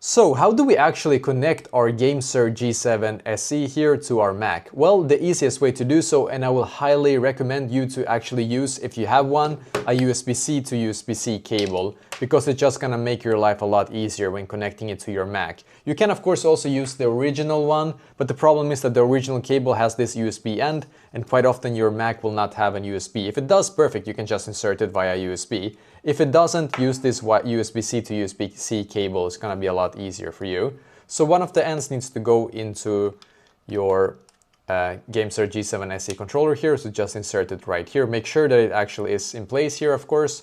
So how do we actually connect our Gamesir G7 SE here to our Mac? Well, the easiest way to do so, and I will highly recommend you to actually use, if you have one, a USB-C to USB-C cable, because it's just gonna make your life a lot easier when connecting it to your Mac. You can of course also use the original one, but the problem is that the original cable has this USB end, and quite often your Mac will not have an USB. If it does, perfect, you can just insert it via USB. If it doesn't, use this USB-C to USB-C cable. It's gonna be a lot easier for you. So one of the ends needs to go into your Gamesir G7 SE controller here, so just insert it right here. Make sure that it actually is in place here, of course.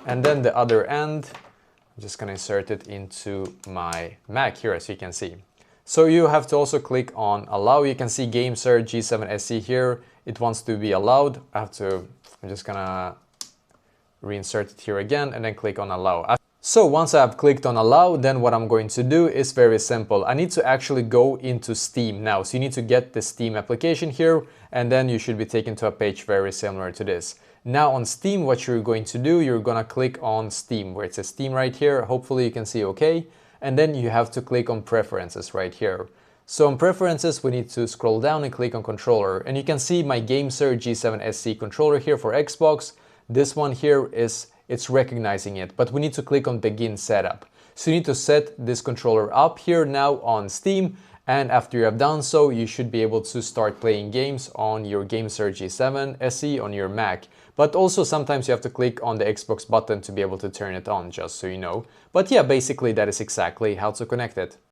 And then the other end, I'm just gonna insert it into my Mac here, as you can see. So you have to also click on allow. You can see Gamesir G7 SE here. It wants to be allowed. I'm just gonna reinsert it here again and then click on allow. So once I have clicked on allow, then what I'm going to do is very simple. I need to actually go into Steam now. So you need to get the Steam application here, and then you should be taken to a page very similar to this. Now on Steam, what you're going to do, you're gonna click on Steam, where it says Steam right here. Hopefully you can see okay. And then you have to click on Preferences right here. So on Preferences, we need to scroll down and click on Controller. And you can see my Gamesir G7 SE controller here for Xbox. This one here it's recognizing it, but we need to click on Begin Setup. So you need to set this controller up here now on Steam, and after you have done so, you should be able to start playing games on your Gamesir G7 SE on your Mac. But also sometimes you have to click on the Xbox button to be able to turn it on, just so you know. But yeah, basically that is exactly how to connect it.